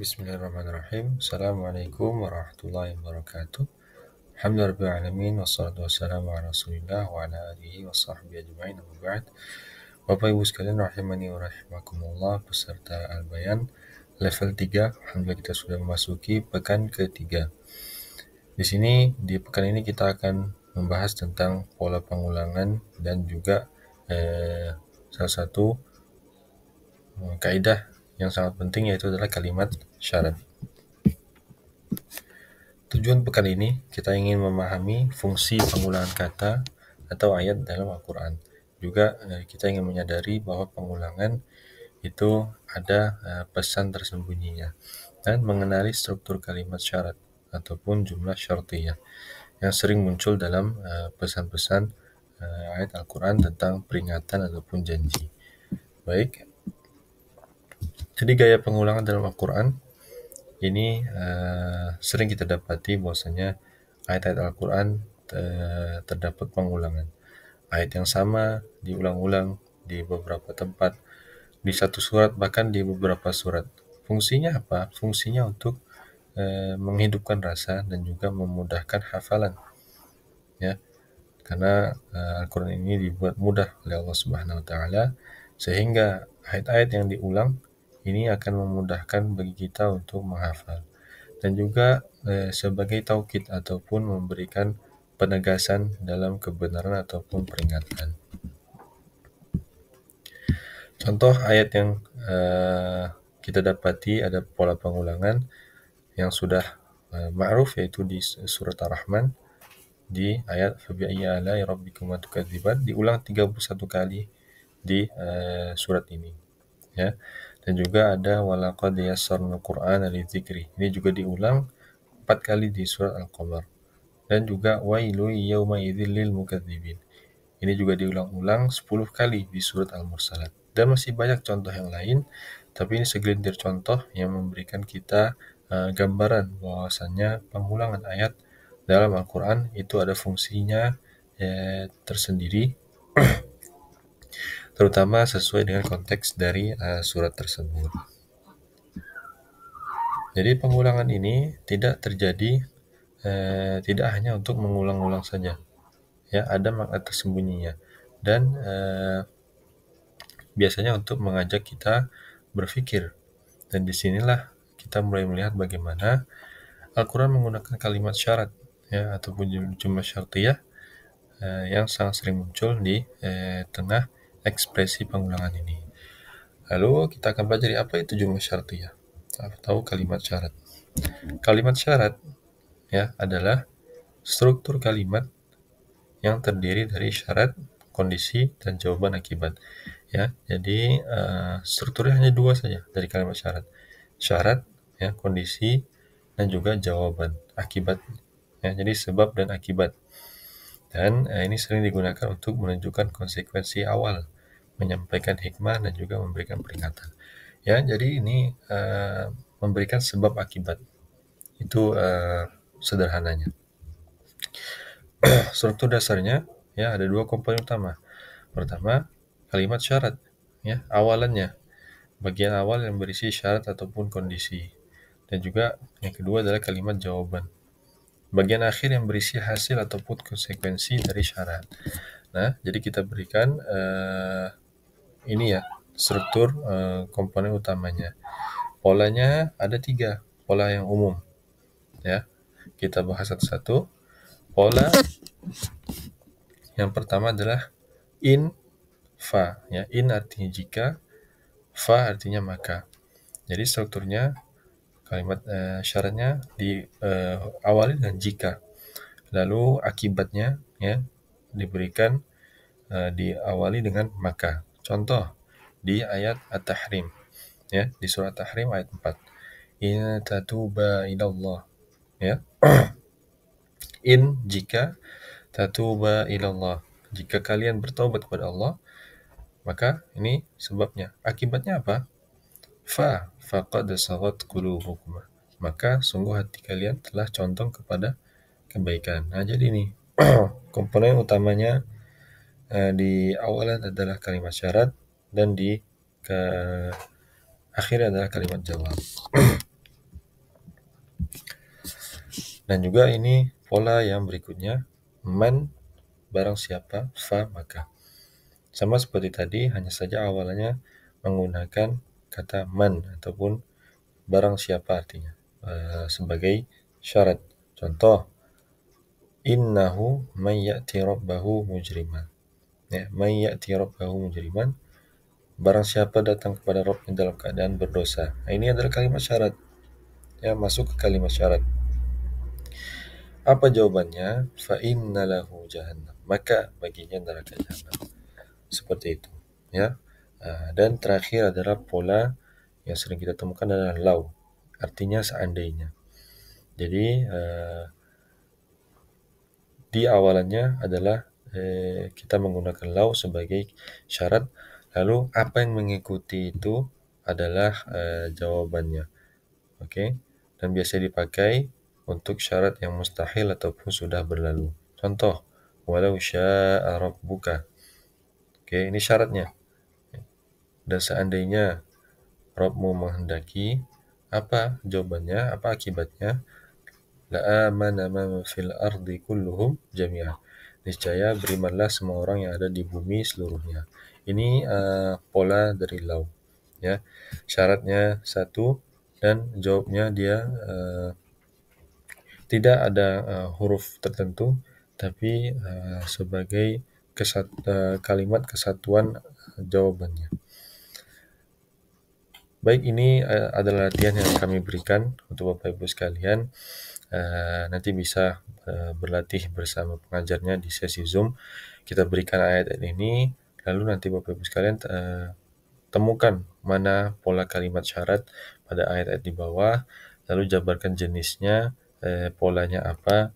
Bismillahirrahmanirrahim. Assalamualaikum warahmatullahi wabarakatuh. Alhamdulillahirabbil alamin wassalatu wassalamu ala Rasulillah wa ala alihi washabbihi ajmain. Amma ba'd. Bapak Ibu sekalian rahimani wa rahimakumullah, peserta Al-Bayan level 3. Alhamdulillah kita sudah memasuki pekan ketiga. Di sini di pekan ini kita akan membahas tentang pola pengulangan dan juga salah satu kaidah yang sangat penting, yaitu adalah kalimat syarat. Tujuan pekan ini kita ingin memahami fungsi pengulangan kata atau ayat dalam Al-Quran. Juga kita ingin menyadari bahwa pengulangan itu ada pesan tersembunyinya, dan mengenali struktur kalimat syarat ataupun jumlah syartiyah yang sering muncul dalam pesan-pesan ayat Al-Quran tentang peringatan ataupun janji. Baik, jadi gaya pengulangan dalam Al-Quran ini sering kita dapati bahwasanya ayat-ayat Al-Quran terdapat pengulangan. Ayat yang sama diulang-ulang di beberapa tempat, di satu surat, bahkan di beberapa surat. Fungsinya apa? Fungsinya untuk menghidupkan rasa dan juga memudahkan hafalan. Ya, karena Al-Quran ini dibuat mudah oleh Allah Subhanahu Wa Taala, sehingga ayat-ayat yang diulang ini akan memudahkan bagi kita untuk menghafal, dan juga sebagai taukid ataupun memberikan penegasan dalam kebenaran ataupun peringatan. Contoh ayat yang kita dapati ada pola pengulangan yang sudah ma'ruf, yaitu di surat Ar-Rahman di ayat fabi'ayyi ala'i rabbikuma tukadziban, diulang 31 kali di surat ini, ya. Dan juga ada walaqad yassarnal qur'ana lidzikri, ini juga diulang 4 kali di surat Al-Qamar. Dan juga wailu yauma idzil lil mukadzibin, ini juga diulang-ulang 10 kali di surat Al-Mursalat. Dan masih banyak contoh yang lain, tapi ini segelintir contoh yang memberikan kita gambaran bahwasannya pengulangan ayat dalam Al-Quran itu ada fungsinya tersendiri, terutama sesuai dengan konteks dari surat tersebut. Jadi pengulangan ini tidak terjadi tidak hanya untuk mengulang-ulang saja, ya, ada makna tersembunyinya, dan biasanya untuk mengajak kita berpikir. Dan disinilah kita mulai melihat bagaimana Al-Quran menggunakan kalimat syarat, ya, ataupun jumlah syartiyah yang sangat sering muncul di tengah ekspresi pengulangan ini. Lalu kita akan pelajari apa itu jumlah syartiyah atau kalimat syarat. Kalimat syarat, ya, adalah struktur kalimat yang terdiri dari syarat, kondisi, dan jawaban akibat. Ya, jadi strukturnya hanya dua saja dari kalimat syarat. Syarat, ya, kondisi, dan juga jawaban akibat. Ya, jadi sebab dan akibat. Dan ini sering digunakan untuk menunjukkan konsekuensi awal, menyampaikan hikmah, dan juga memberikan peringatan. Ya, jadi ini memberikan sebab akibat. Itu sederhananya. Struktur dasarnya, ya, ada dua komponen utama. Pertama, kalimat syarat, ya, awalannya, bagian awal yang berisi syarat ataupun kondisi. Dan juga yang kedua adalah kalimat jawaban, bagian akhir yang berisi hasil ataupun konsekuensi dari syarat. Nah, jadi kita berikan ini, ya, struktur komponen utamanya. Polanya ada 3, pola yang umum, ya. Kita bahas satu-satu. Pola yang pertama adalah in, fa, ya. In artinya jika, fa artinya maka. Jadi strukturnya kalimat syaratnya diawali dengan jika, lalu akibatnya, ya, diberikan diawali dengan maka. Contoh di ayat At-Tahrim, ya, di surat At-Tahrim ayat 4. In tatuba ilallah, ya. In jika, tatuba ilallah jika kalian bertaubat kepada Allah, maka ini sebabnya. Akibatnya apa? Fa faqad sagat qulubukum, maka sungguh hati kalian telah condong kepada kebaikan. Nah, jadi ini komponen utamanya di awalan adalah kalimat syarat, dan di akhir adalah kalimat jawab. Dan juga ini pola yang berikutnya, man barang siapa, fa maka. Sama seperti tadi, hanya saja awalannya menggunakan kata man ataupun barang siapa artinya sebagai syarat. Contoh, innahu man ya'ti rabbahu mujriman. Ya, man ya'ti rabbahu mujriman, barang siapa datang kepada Rabbnya dalam keadaan berdosa. Nah, ini adalah kalimat syarat. Ya, masuk ke kalimat syarat. Apa jawabannya? Fa inna lahu jahannam. Maka baginya neraka jahanam. Seperti itu, ya. Dan terakhir adalah pola yang sering kita temukan adalah law. Artinya seandainya. Jadi di awalannya adalah kita menggunakan law sebagai syarat. Lalu apa yang mengikuti itu adalah jawabannya. Oke. Dan biasa dipakai untuk syarat yang mustahil ataupun sudah berlalu. Contoh, walau syaa rabbuka. Oke, ini syaratnya. Dan seandainya Rabbmu menghendaki, apa jawabannya, apa akibatnya? La'amana man fil ardi kulluhum jami'an. Niscaya berimanlah semua orang yang ada di bumi seluruhnya. Ini pola dari law. Ya, syaratnya satu dan jawabnya dia tidak ada huruf tertentu, tapi sebagai kalimat kesatuan jawabannya. Baik, ini adalah latihan yang kami berikan untuk Bapak Ibu sekalian. Nanti bisa berlatih bersama pengajarnya di sesi Zoom. Kita berikan ayat-ayat ini, lalu nanti Bapak Ibu sekalian temukan mana pola kalimat syarat pada ayat-ayat di bawah, lalu jabarkan jenisnya, polanya apa,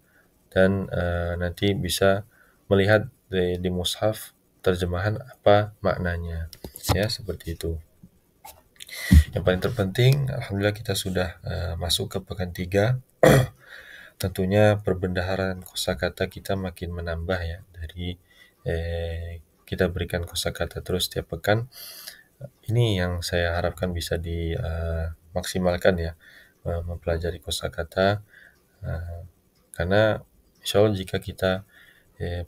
dan nanti bisa melihat di mushaf terjemahan apa maknanya. Ya, seperti itu. Yang paling terpenting, alhamdulillah kita sudah masuk ke pekan 3. Tentunya perbendaharaan kosakata kita makin menambah ya, dari kita berikan kosakata terus setiap pekan. Ini yang saya harapkan bisa dimaksimalkan ya, mempelajari kosakata, karena insya Allah jika kita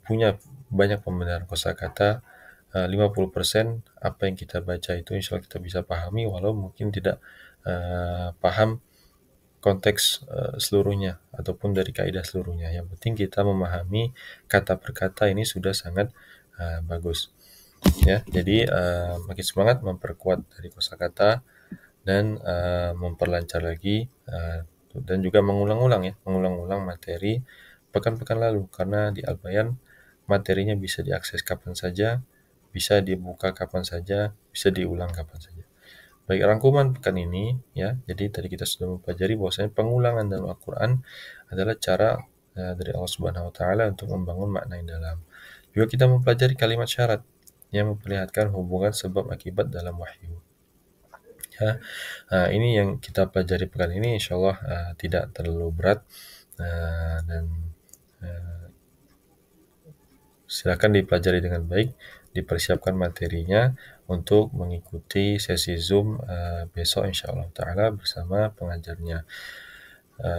punya banyak pembenaran kosakata, 50% apa yang kita baca itu insya Allah kita bisa pahami, walau mungkin tidak paham konteks seluruhnya ataupun dari kaidah seluruhnya. Yang penting kita memahami kata per kata, ini sudah sangat bagus. Ya, jadi makin semangat memperkuat dari kosakata dan memperlancar lagi dan juga mengulang-ulang materi pekan-pekan lalu, karena di Al-Bayan materinya bisa diakses kapan saja, bisa dibuka kapan saja, bisa diulang kapan saja. Baik, rangkuman pekan ini ya. Jadi tadi kita sudah mempelajari bahwasanya pengulangan dalam Al-Qur'an adalah cara dari Allah Subhanahu wa taala untuk membangun makna yang dalam. Juga kita mempelajari kalimat syarat yang memperlihatkan hubungan sebab akibat dalam wahyu. Ya. Ini yang kita pelajari pekan ini, insyaallah tidak terlalu berat dan silakan dipelajari dengan baik, dipersiapkan materinya untuk mengikuti sesi Zoom besok insyaallah ta'ala bersama pengajarnya.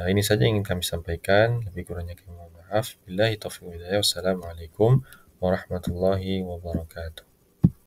Ini saja yang ingin kami sampaikan, lebih kurangnya kami mohon maaf. Billahi taufiq wal hidayah. Wassalamualaikum warahmatullahi wabarakatuh.